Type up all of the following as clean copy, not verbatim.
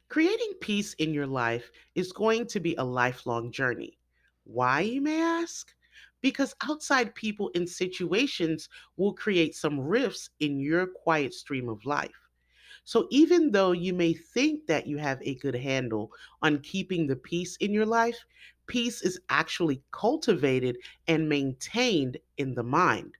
Creating peace in your life is going to be a lifelong journey. Why, you may ask? Because outside people and situations will create some rifts in your quiet stream of life. So, even though you may think that you have a good handle on keeping the peace in your life, peace is actually cultivated and maintained in the mind.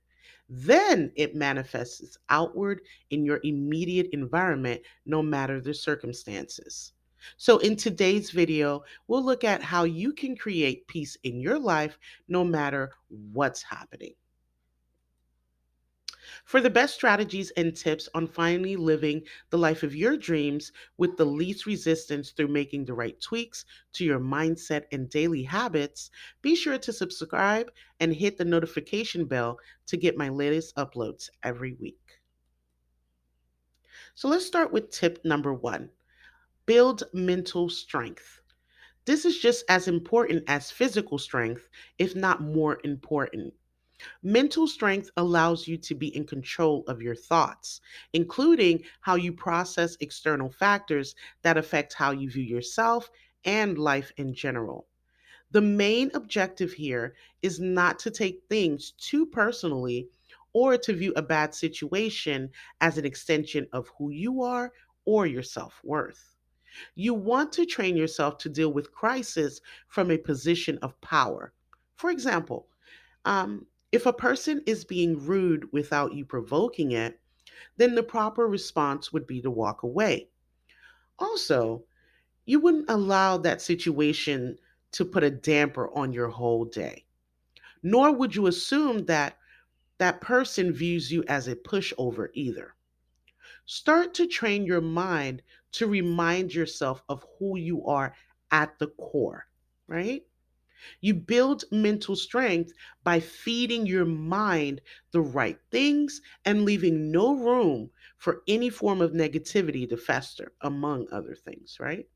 Then it manifests outward in your immediate environment, no matter the circumstances. So, in today's video, we'll look at how you can create peace in your life no matter what's happening. For the best strategies and tips on finally living the life of your dreams with the least resistance through making the right tweaks to your mindset and daily habits, be sure to subscribe and hit the notification bell to get my latest uploads every week. So let's start with tip number one: build mental strength. This is just as important as physical strength, if not more important. Mental strength allows you to be in control of your thoughts, including how you process external factors that affect how you view yourself and life in general. The main objective here is not to take things too personally or to view a bad situation as an extension of who you are or your self worth. You want to train yourself to deal with crisis from a position of power. For example, if a person is being rude without you provoking it, then the proper response would be to walk away. Also, you wouldn't allow that situation to put a damper on your whole day, nor would you assume that that person views you as a pushover either. Start to train your mind to remind yourself of who you are at the core, right? You build mental strength by feeding your mind the right things and leaving no room for any form of negativity to fester, among other things, right?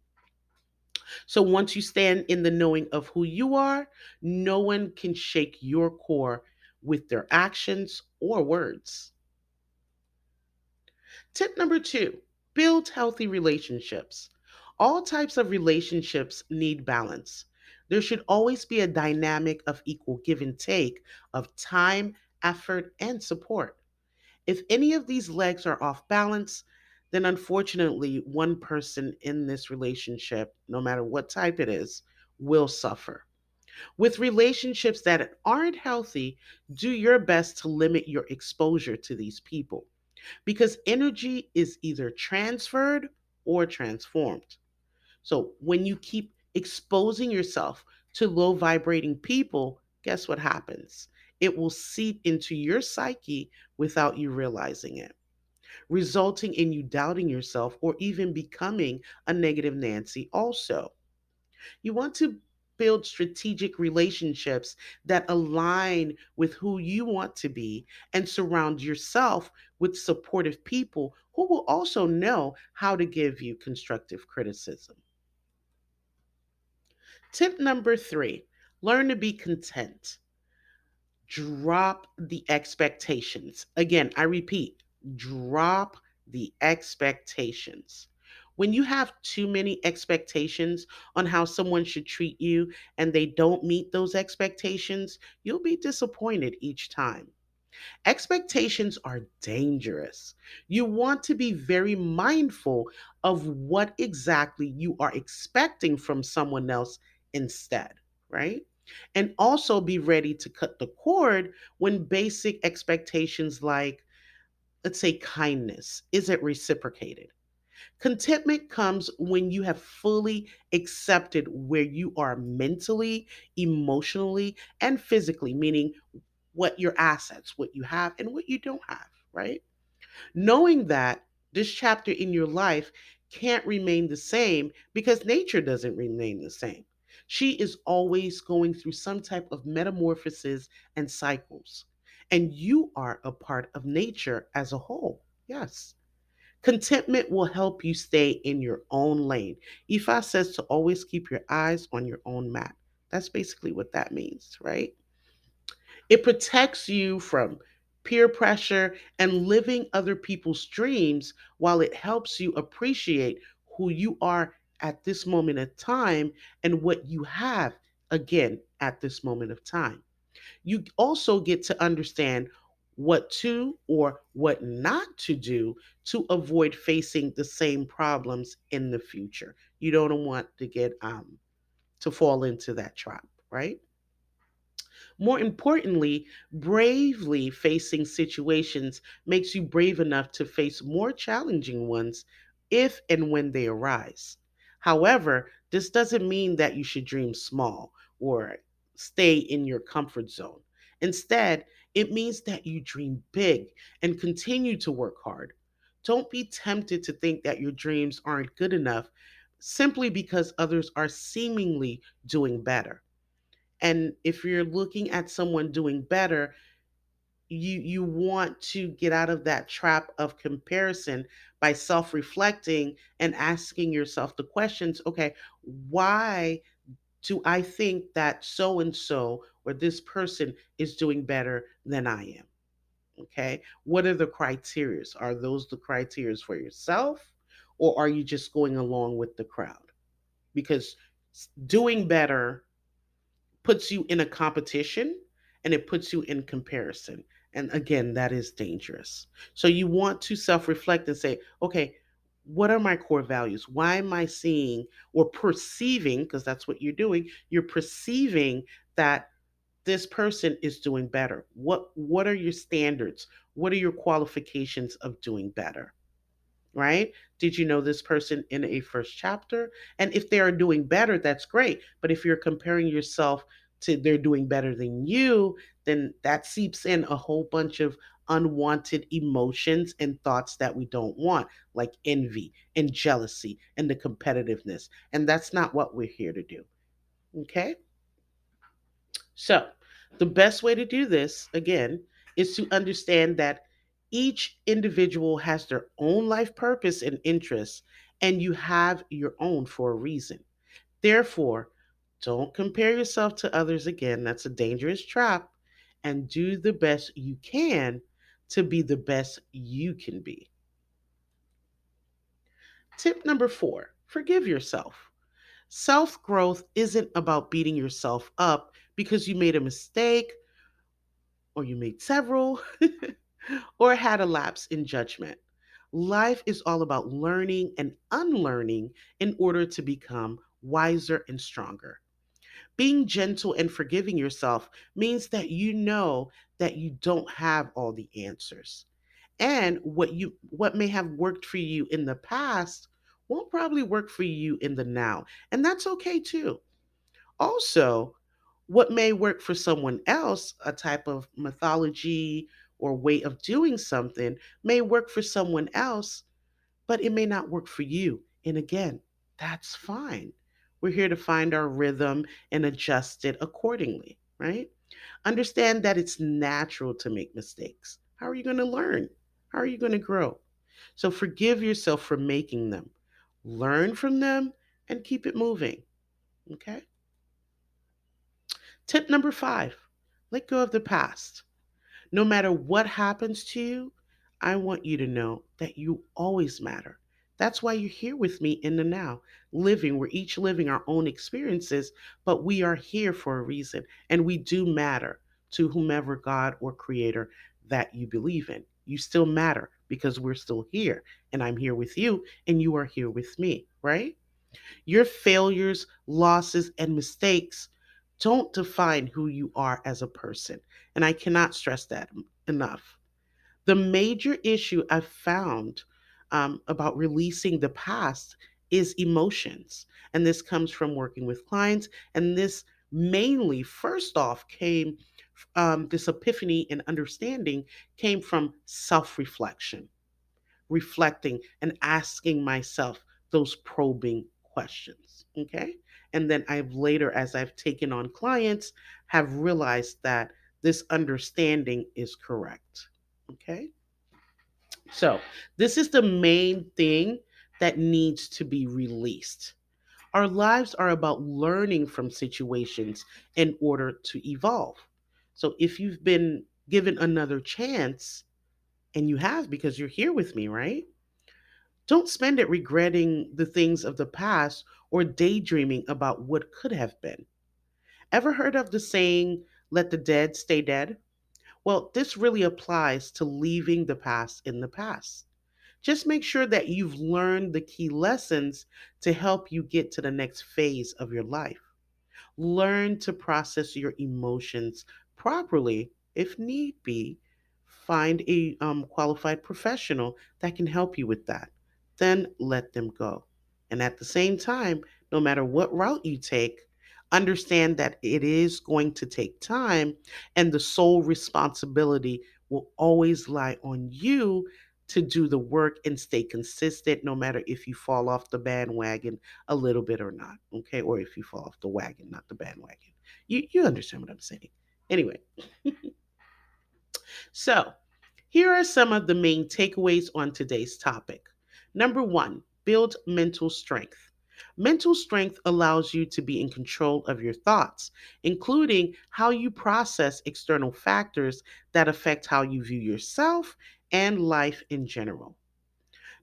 So once you stand in the knowing of who you are, no one can shake your core with their actions or words. Tip number two: build healthy relationships. All types of relationships need balance. There should always be a dynamic of equal give and take of time, effort, and support. If any of these legs are off balance, then unfortunately, one person in this relationship, no matter what type it is, will suffer. With relationships that aren't healthy, do your best to limit your exposure to these people because energy is either transferred or transformed. So when you keep exposing yourself to low vibrating people, guess what happens? It will seep into your psyche without you realizing it, resulting in you doubting yourself or even becoming a negative Nancy also. You want to build strategic relationships that align with who you want to be and surround yourself with supportive people who will also know how to give you constructive criticism. Tip number three: learn to be content. Drop the expectations. Again, I repeat, drop the expectations. When you have too many expectations on how someone should treat you and they don't meet those expectations, you'll be disappointed each time. Expectations are dangerous. You want to be very mindful of what exactly you are expecting from someone else instead, right? And also be ready to cut the cord when basic expectations like, let's say, kindness isn't reciprocated. Contentment comes when you have fully accepted where you are mentally, emotionally, and physically, meaning what your assets, what you have, and what you don't have, right? Knowing that this chapter in your life can't remain the same because nature doesn't remain the same. She is always going through some type of metamorphosis and cycles. And you are a part of nature as a whole. Yes. Contentment will help you stay in your own lane. Ifa says to always keep your eyes on your own map. That's basically what that means, right? It protects you from peer pressure and living other people's dreams while it helps you appreciate who you are at this moment of time and what you have again at this moment of time. You also get to understand what to or what not to do to avoid facing the same problems in the future. You don't want to get to fall into that trap, right? More importantly, bravely facing situations makes you brave enough to face more challenging ones if and when they arise. However, this doesn't mean that you should dream small or stay in your comfort zone. Instead, it means that you dream big and continue to work hard. Don't be tempted to think that your dreams aren't good enough simply because others are seemingly doing better. And if you're looking at someone doing better, you want to get out of that trap of comparison by self-reflecting and asking yourself the questions, okay, why do I think that so and so or this person is doing better than I am? Okay, what are the criterias? Are those the criterias for yourself, or are you just going along with the crowd? Because doing better puts you in a competition and it puts you in comparison. And again, that is dangerous. So you want to self reflect and say, okay, what are my core values? Why am I seeing or perceiving, because that's what you're doing, you're perceiving that this person is doing better. What are your standards? What are your qualifications of doing better? Right? Did you know this person in a first chapter? And if they are doing better, that's great. But if you're comparing yourself to they're doing better than you, then that seeps in a whole bunch of unwanted emotions and thoughts that we don't want, like envy and jealousy and the competitiveness. And that's not what we're here to do. Okay? So, the best way to do this, again, is to understand that each individual has their own life purpose and interests, and you have your own for a reason. Therefore, don't compare yourself to others again. That's a dangerous trap. And do the best you can to be the best you can be. Tip number 4, forgive yourself. Self growth isn't about beating yourself up because you made a mistake or you made several, or had a lapse in judgment. Life is all about learning and unlearning in order to become wiser and stronger. Being gentle and forgiving yourself means that you know that you don't have all the answers. And what may have worked for you in the past won't probably work for you in the now. And that's okay too. Also, what may work for someone else, a type of mythology or way of doing something, may work for someone else, but it may not work for you. And again, that's fine. We're here to find our rhythm and adjust it accordingly, right? Understand that it's natural to make mistakes. How are you going to learn? How are you going to grow? So forgive yourself for making them, learn from them, and keep it moving, okay? Tip number 5, let go of the past. No matter what happens to you, I want you to know that you always matter. That's why you're here with me in the now, living. We're each living our own experiences, but we are here for a reason, and we do matter to whomever God or creator that you believe in. You still matter because we're still here, and I'm here with you, and you are here with me, right? Your failures, losses, and mistakes don't define who you are as a person. And I cannot stress that enough. The major issue I've found about releasing the past is emotions. And this comes from working with clients. And this mainly, first off, this epiphany and understanding came from self reflection, reflecting and asking myself those probing questions. Okay. And then I've later, as I've taken on clients, have realized that this understanding is correct. Okay. So this is the main thing that needs to be released. Our lives are about learning from situations in order to evolve. So if you've been given another chance, and you have because you're here with me, right? Don't spend it regretting the things of the past or daydreaming about what could have been. Ever heard of the saying, let the dead stay dead? Well, this really applies to leaving the past in the past. Just make sure that you've learned the key lessons to help you get to the next phase of your life. Learn to process your emotions properly if need be. Find a qualified professional that can help you with that. Then let them go. And at the same time, no matter what route you take, understand that it is going to take time, and the sole responsibility will always lie on you to do the work and stay consistent, no matter if you fall off the bandwagon a little bit or not, okay? Or if you fall off the wagon, not the bandwagon. You understand what I'm saying. Anyway, so here are some of the main takeaways on today's topic. Number one, build mental strength. Mental strength allows you to be in control of your thoughts, including how you process external factors that affect how you view yourself and life in general.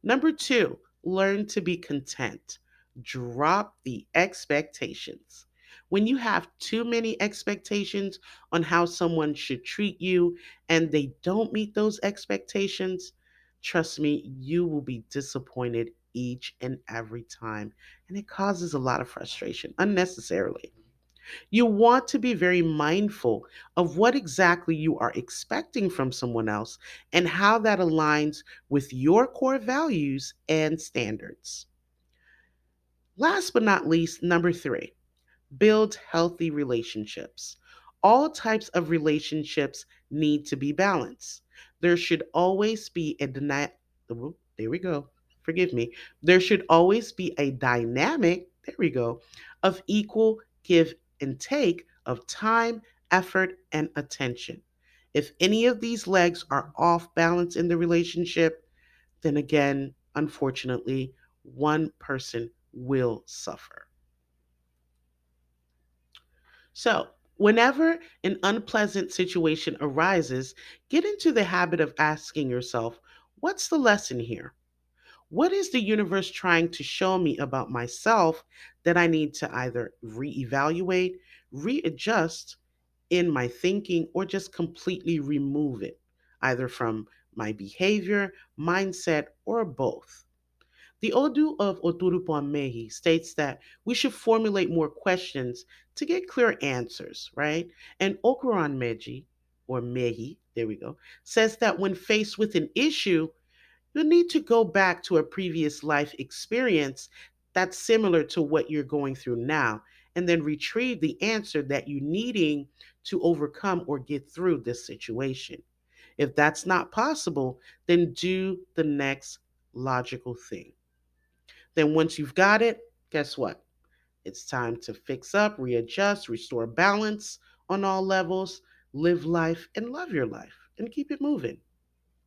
Number two, learn to be content. Drop the expectations. When you have too many expectations on how someone should treat you and they don't meet those expectations, trust me, you will be disappointed each and every time. And it causes a lot of frustration unnecessarily. You want to be very mindful of what exactly you are expecting from someone else and how that aligns with your core values and standards. Last but not least, number three, build healthy relationships. All types of relationships need to be balanced. There should always be a there we go. Forgive me. There should always be a dynamic, there we go, of equal give and take of time, effort, and attention. If any of these legs are off balance in the relationship, then again, unfortunately, one person will suffer. So, whenever an unpleasant situation arises, get into the habit of asking yourself, what's the lesson here? What is the universe trying to show me about myself that I need to either reevaluate, readjust in my thinking, or just completely remove it, either from my behavior, mindset, or both? The Odu of Oturupon Mehi states that we should formulate more questions to get clear answers, right? And Okuran Meji, or Mehi, there we go, says that when faced with an issue, you need to go back to a previous life experience that's similar to what you're going through now, and then retrieve the answer that you're needing to overcome or get through this situation. If that's not possible, then do the next logical thing. Then once you've got it, guess what? It's time to fix up, readjust, restore balance on all levels, live life and love your life and keep it moving,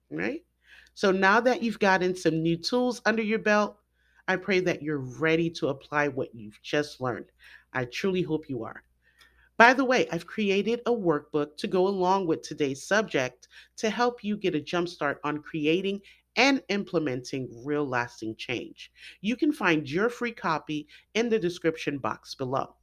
right? So now that you've gotten some new tools under your belt, I pray that you're ready to apply what you've just learned. I truly hope you are. By the way, I've created a workbook to go along with today's subject to help you get a jump start on creating and implementing real lasting change. You can find your free copy in the description box below.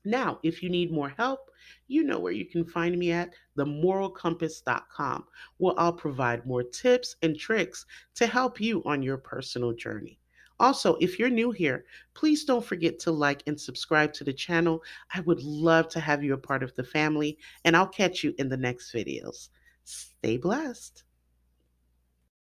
Now, if you need more help, you know where you can find me at themoralcompass.com, where I'll provide more tips and tricks to help you on your personal journey. Also, if you're new here, please don't forget to like and subscribe to the channel. I would love to have you a part of the family, and I'll catch you in the next videos. Stay blessed.